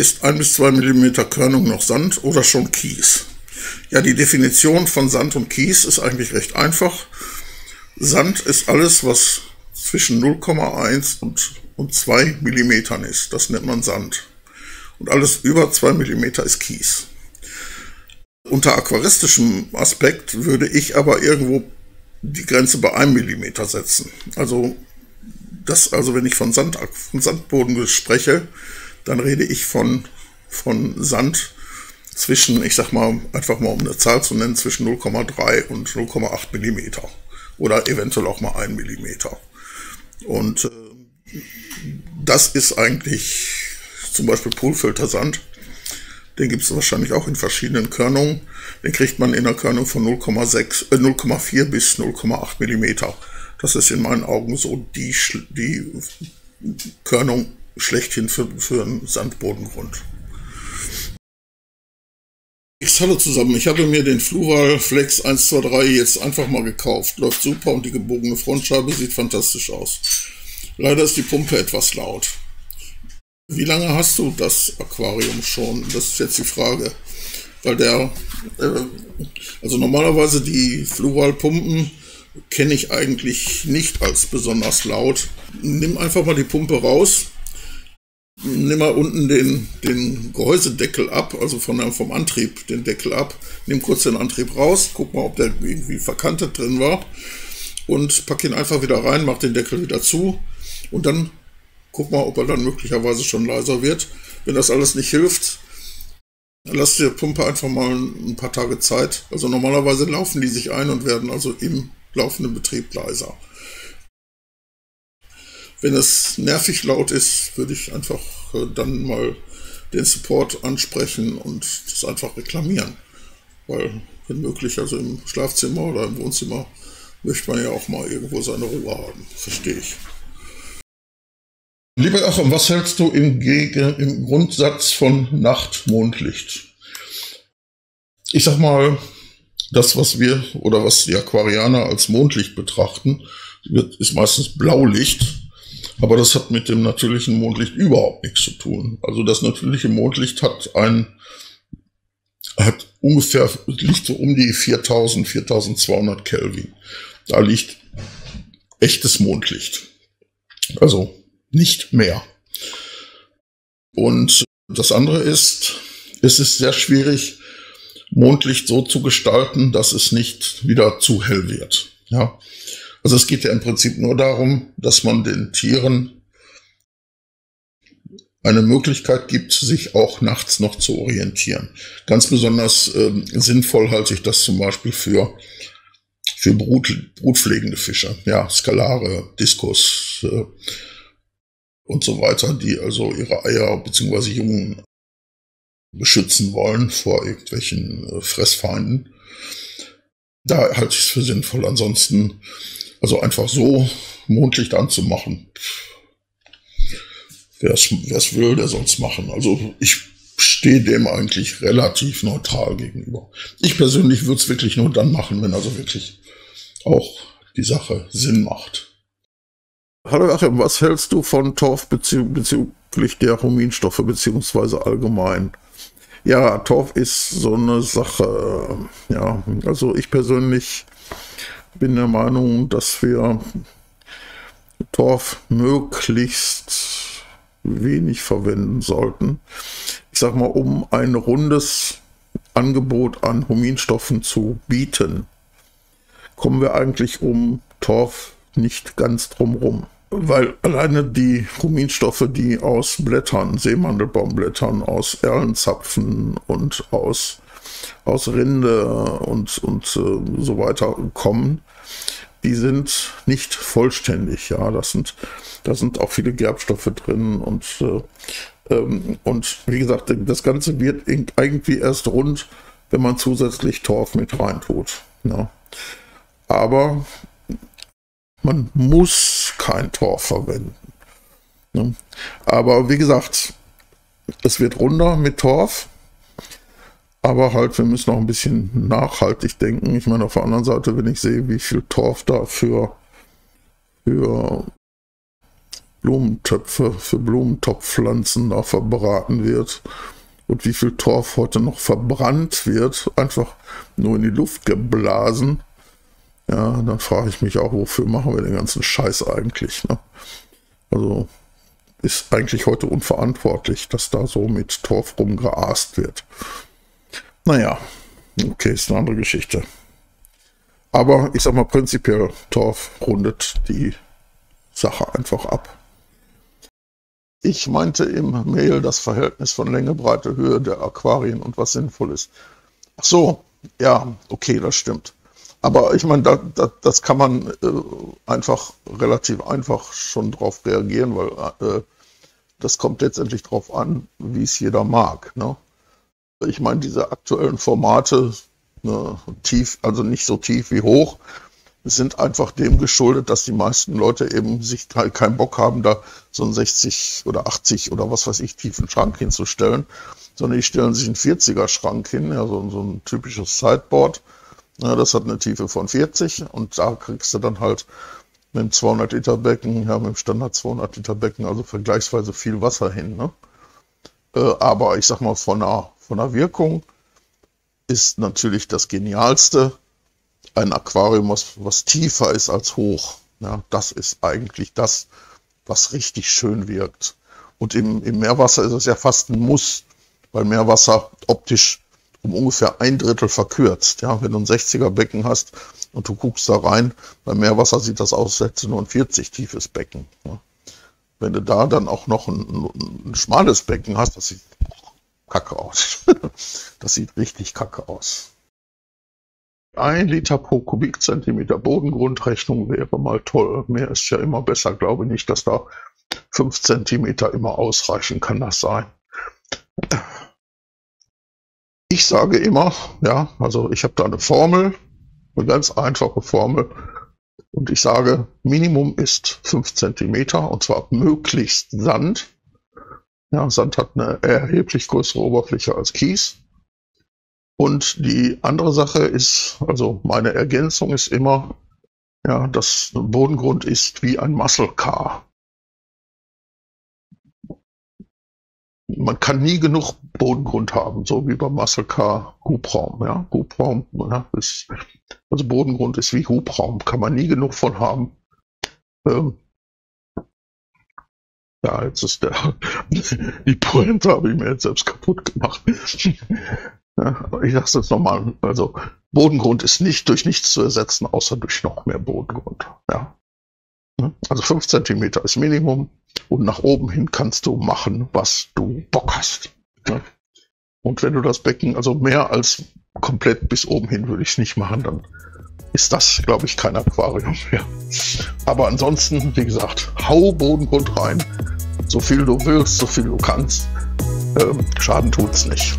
Ist 1 bis 2 Millimeter Körnung noch Sand oder schon Kies? Ja, die Definition von Sand und Kies ist eigentlich recht einfach. Sand ist alles, was zwischen 0,1 und 2 Millimetern ist. Das nennt man Sand. Und alles über 2 Millimeter ist Kies. Unter aquaristischem Aspekt würde ich aber irgendwo die Grenze bei 1 Millimeter setzen. Also wenn ich von Sandboden spreche, dann rede ich von Sand zwischen, ich sag mal, einfach mal um eine Zahl zu nennen, zwischen 0,3 und 0,8 Millimeter. Oder eventuell auch mal 1 Millimeter. Und das ist eigentlich zum Beispiel Poolfiltersand. Den gibt es wahrscheinlich auch in verschiedenen Körnungen. Den kriegt man in einer Körnung von 0,4 bis 0,8 Millimeter. Das ist in meinen Augen so die Körnung schlechthin für einen Sandbodengrund. Hallo zusammen, ich habe mir den Fluval Flex 123 jetzt einfach mal gekauft. Läuft super und die gebogene Frontscheibe sieht fantastisch aus. Leider ist die Pumpe etwas laut. Wie lange hast du das Aquarium schon? Das ist jetzt die Frage. Weil also normalerweise die Fluval-Pumpen kenne ich eigentlich nicht als besonders laut. Nimm einfach mal die Pumpe raus. Nimm mal unten den Gehäusedeckel ab, also vom Antrieb den Deckel ab. Nimm kurz den Antrieb raus, guck mal, ob der irgendwie verkantet drin war. Und pack ihn einfach wieder rein, mach den Deckel wieder zu. Und dann guck mal, ob er dann möglicherweise schon leiser wird. Wenn das alles nicht hilft, dann lass die Pumpe einfach mal ein paar Tage Zeit. Also normalerweise laufen die sich ein und werden also im laufenden Betrieb leiser. Wenn es nervig laut ist, würde ich einfach dann mal den Support ansprechen und das einfach reklamieren. Weil, wenn möglich, also im Schlafzimmer oder im Wohnzimmer, möchte man ja auch mal irgendwo seine Ruhe haben. Verstehe ich. Lieber Achim, was hältst du im Grundsatz von Nachtmondlicht? Ich sag mal, das, was die Aquarianer als Mondlicht betrachten, ist meistens Blaulicht. Aber das hat mit dem natürlichen Mondlicht überhaupt nichts zu tun. Also das natürliche Mondlicht liegt so um die 4000, 4200 Kelvin. Da liegt echtes Mondlicht. Also nicht mehr. Und das andere ist, es ist sehr schwierig, Mondlicht so zu gestalten, dass es nicht wieder zu hell wird. Ja. Also es geht ja im Prinzip nur darum, dass man den Tieren eine Möglichkeit gibt, sich auch nachts noch zu orientieren. Ganz besonders sinnvoll halte ich das zum Beispiel für brutpflegende Fische, ja, Skalare, Diskus und so weiter, die also ihre Eier bzw. Jungen beschützen wollen vor irgendwelchen Fressfeinden. Da halte ich es für sinnvoll. Ansonsten also einfach so Mondlicht anzumachen. Wer es will, der soll es machen. Also ich stehe dem eigentlich relativ neutral gegenüber. Ich persönlich würde es wirklich nur dann machen, wenn also wirklich auch die Sache Sinn macht. Hallo Achim, was hältst du von Torf bezüglich der Huminstoffe beziehungsweise allgemein? Ja, Torf ist so eine Sache. Ja, also ich persönlich bin der Meinung, dass wir Torf möglichst wenig verwenden sollten. Ich sag mal, um ein rundes Angebot an Huminstoffen zu bieten, kommen wir eigentlich um Torf nicht ganz drum rum. Weil alleine die Huminstoffe, die aus Blättern, Seemandelbaumblättern, aus Erlenzapfen und aus Rinde und so weiter kommen, die sind nicht vollständig. Ja, da sind auch viele Gerbstoffe drin und wie gesagt, das Ganze wird irgendwie erst rund, wenn man zusätzlich Torf mit reintut. Ja. Aber man muss kein Torf verwenden. Ja. Aber wie gesagt, es wird runder mit Torf. Aber halt, wir müssen noch ein bisschen nachhaltig denken. Ich meine, auf der anderen Seite, wenn ich sehe, wie viel Torf da für Blumentöpfe für Blumentopfpflanzen da verbraten wird und wie viel Torf heute noch verbrannt wird, einfach nur in die Luft geblasen. Ja, dann frage ich mich auch, wofür machen wir den ganzen Scheiß eigentlich, ne? Also ist eigentlich heute unverantwortlich, dass da so mit Torf rumgeaßt wird. Naja, okay, ist eine andere Geschichte. Aber ich sag mal prinzipiell, Torf rundet die Sache einfach ab. Ich meinte im Mail das Verhältnis von Länge, Breite, Höhe der Aquarien und was sinnvoll ist. Ach so, ja, okay, das stimmt. Aber ich meine, das kann man einfach relativ einfach schon drauf reagieren, weil das kommt letztendlich drauf an, wie es jeder mag, ne? Ich meine, diese aktuellen Formate, ne, tief, also nicht so tief wie hoch, sind einfach dem geschuldet, dass die meisten Leute eben sich halt keinen Bock haben, da so einen 60 oder 80 oder was weiß ich tiefen Schrank hinzustellen, sondern die stellen sich einen 40er Schrank hin, ja, so ein typisches Sideboard. Ja, das hat eine Tiefe von 40 und da kriegst du dann halt mit dem 200 Liter Becken, ja, mit dem Standard 200 Liter Becken, also vergleichsweise viel Wasser hin, ne? Aber ich sag mal, von der Wirkung ist natürlich das Genialste ein Aquarium, was tiefer ist als hoch. Ja, das ist eigentlich das, was richtig schön wirkt. Und im Meerwasser ist es ja fast ein Muss, weil Meerwasser optisch um ungefähr 1/3 verkürzt. Ja, wenn du ein 60er Becken hast und du guckst da rein, beim Meerwasser sieht das aus, als hättest du nur ein 40 tiefes Becken. Ja. Wenn du da dann auch noch ein schmales Becken hast, das sieht kacke aus. Das sieht richtig kacke aus. 1 Liter pro Kubikzentimeter Bodengrundrechnung wäre mal toll. Mehr ist ja immer besser. Glaube nicht, dass da 5 Zentimeter immer ausreichen. Kann das sein? Ich sage immer, ja, also ich habe da eine Formel, eine ganz einfache Formel. Und ich sage, Minimum ist 5 Zentimeter und zwar möglichst Sand. Ja, Sand hat eine erheblich größere Oberfläche als Kies. Und die andere Sache ist, also meine Ergänzung ist immer, ja, das Bodengrund ist wie ein Muscle Car. Man kann nie genug Bodengrund haben, so wie beim Muscle Car Hubraum. Ja, Hubraum, ja, also Bodengrund ist wie Hubraum, kann man nie genug von haben. Ja, jetzt ist die Pointe habe ich mir jetzt selbst kaputt gemacht. Ja, ich sage es jetzt nochmal, also Bodengrund ist nicht durch nichts zu ersetzen, außer durch noch mehr Bodengrund. Ja. Also 5 Zentimeter ist Minimum und nach oben hin kannst du machen, was du Bock hast. Ja. Und wenn du das Becken, also mehr als komplett bis oben hin würde ich es nicht machen, dann ist das, glaube ich, kein Aquarium mehr. Aber ansonsten, wie gesagt, hau Bodengrund rein, so viel du willst, so viel du kannst. Schaden tut's nicht.